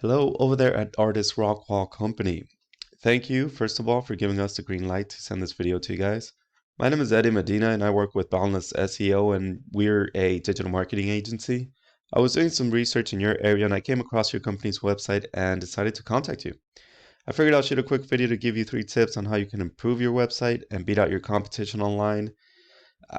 Hello over there at Artist Rockwall Company. Thank you, first of all, for giving us the green light to send this video to you guys. My name is Eddie Medina and I work with Boundless SEO and we're a digital marketing agency. I was doing some research in your area and I came across your company's website and decided to contact you. I figured I'll shoot a quick video to give you 3 tips on how you can improve your website and beat out your competition online.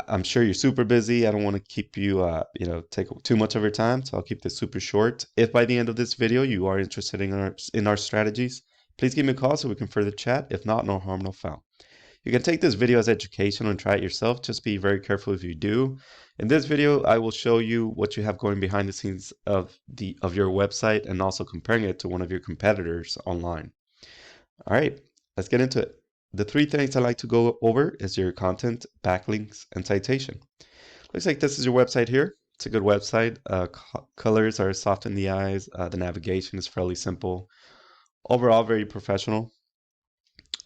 I'm sure you're super busy. I don't want to keep you, take too much of your time, so I'll keep this super short. If by the end of this video you are interested in our strategies, please give me a call so we can further chat. If not, no harm, no foul. You can take this video as educational and try it yourself. Just be very careful if you do. In this video, I will show you what you have going behind the scenes of your website and also comparing it to one of your competitors online. All right, let's get into it. The 3 things I like to go over is your content, backlinks, and citation. Looks like this is your website here. It's a good website. Colors are soft in the eyes. The navigation is fairly simple. Overall, very professional.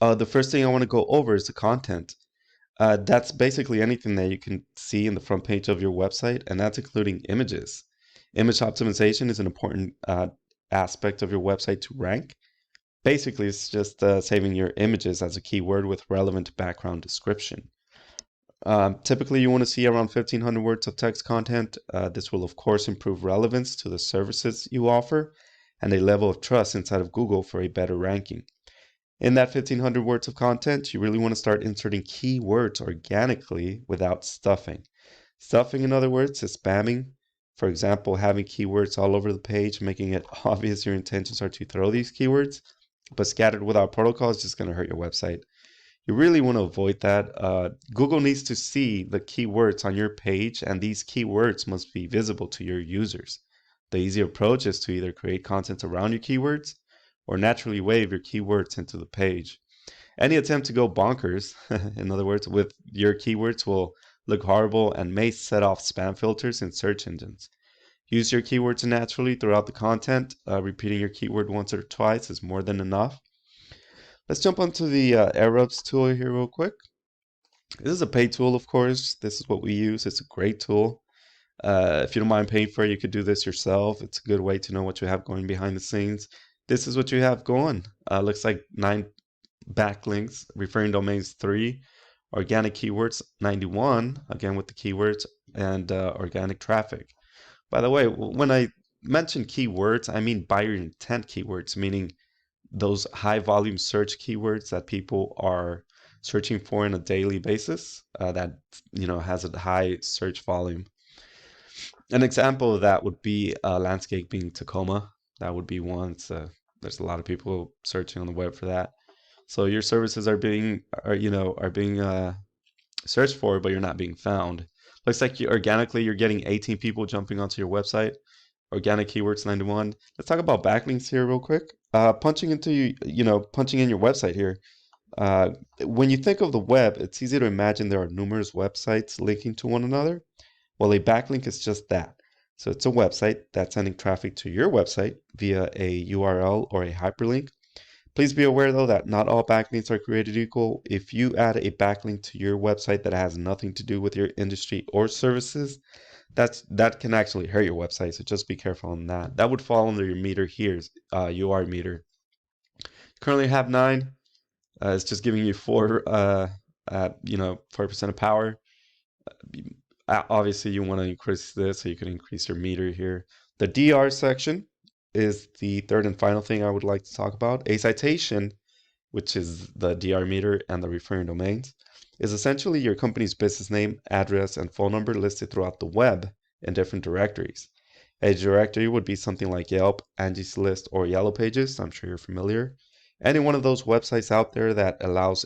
The first thing I want to go over is the content. That's basically anything that you can see in the front page of your website, and that's including images. Image optimization is an important aspect of your website to rank. Basically, it's just saving your images as a keyword with relevant background description. Typically, you want to see around 1,500 words of text content. This will, of course, improve relevance to the services you offer and a level of trust inside of Google for a better ranking. In that 1,500 words of content, you really want to start inserting keywords organically without stuffing. Stuffing, in other words, is spamming. For example, having keywords all over the page, making it obvious your intentions are to throw these keywords, but scattered without protocol is just going to hurt your website. You really want to avoid that. Google needs to see the keywords on your page, and these keywords must be visible to your users. The easy approach is to either create content around your keywords or naturally wave your keywords into the page. Any attempt to go bonkers, in other words, with your keywords will look horrible and may set off spam filters in search engines. Use your keywords naturally throughout the content. Repeating your keyword once or twice is more than enough. Let's jump onto the Ahrefs tool here real quick. This is a paid tool, of course. This is what we use. It's a great tool. If you don't mind paying for it, you could do this yourself. It's a good way to know what you have going behind the scenes. This is what you have going. Looks like 9 backlinks, referring domains 3, organic keywords 91, again with the keywords, and organic traffic. By the way, when I mention keywords, I mean buyer intent keywords, meaning those high volume search keywords that people are searching for on a daily basis, that has a high search volume. An example of that would be landscaping Tacoma. That would be one. There's a lot of people searching on the web for that. So your services are being searched for, but you're not being found. Looks like organically you're getting 18 people jumping onto your website. Organic keywords 91. Let's talk about backlinks here real quick. Punching in your website here. When you think of the web, it's easy to imagine there are numerous websites linking to one another. Well, a backlink is just that. So it's a website that's sending traffic to your website via a URL or a hyperlink. Please be aware, though, that not all backlinks are created equal. If you add a backlink to your website that has nothing to do with your industry or services, that can actually hurt your website. So just be careful on that. That would fall under your meter here, UR meter. Currently have 9. It's just giving you 4, 4% of power. Obviously, you want to increase this so you can increase your meter here. The DR section is the third and final thing I would like to talk about. A citation, which is the DR meter and the referring domains, is essentially your company's business name, address, and phone number listed throughout the web in different directories. A directory would be something like Yelp, Angie's List, or Yellow Pages. I'm sure you're familiar. Any one of those websites out there that allows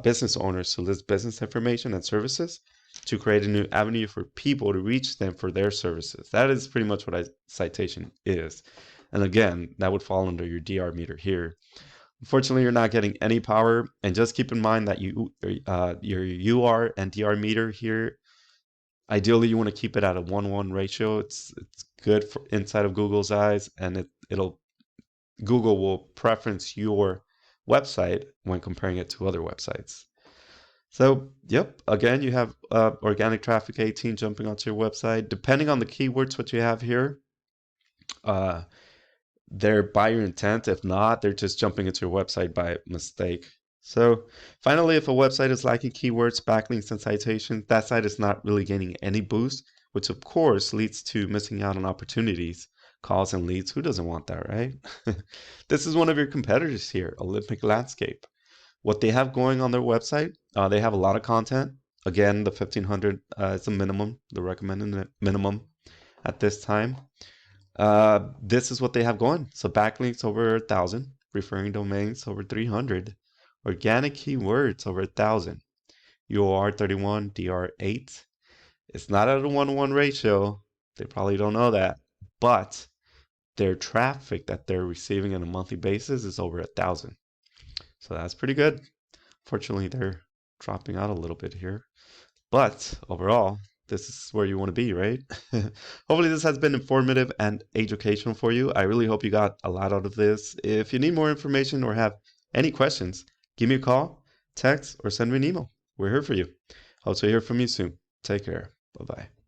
business owners to list business information and services to create a new avenue for people to reach them for their services. That is pretty much what a citation is. And again, that would fall under your DR meter here. Unfortunately, you're not getting any power, and just keep in mind that your UR and DR meter here, ideally you want to keep it at a 1:1 ratio. It's good for inside of Google's eyes, and Google will preference your website when comparing it to other websites. So, yep, again, you have organic traffic 18 jumping onto your website. Depending on the keywords what you have here, They're buyer intent. If not, they're just jumping into your website by mistake. So finally, if a website is lacking keywords, backlinks, and citations, that site is not really gaining any boost, which of course leads to missing out on opportunities, calls, and leads. Who doesn't want that, right? This is one of your competitors here, Olympic Landscape. What they have going on their website, they have a lot of content. Again, the 1500 is the minimum, the recommended minimum at this time. This is what they have going. So backlinks over 1,000, referring domains over 300, organic keywords over 1,000, UOR 31, DR 8. It's not at a 1-to-1 ratio. They probably don't know that, but their traffic that they're receiving on a monthly basis is over 1,000. So that's pretty good. Fortunately, they're dropping out a little bit here. But overall, this is where you want to be, right? Hopefully this has been informative and educational for you. I really hope you got a lot out of this. If you need more information or have any questions, give me a call, text, or send me an email. We're here for you. Hope to hear from you soon. Take care. Bye-bye.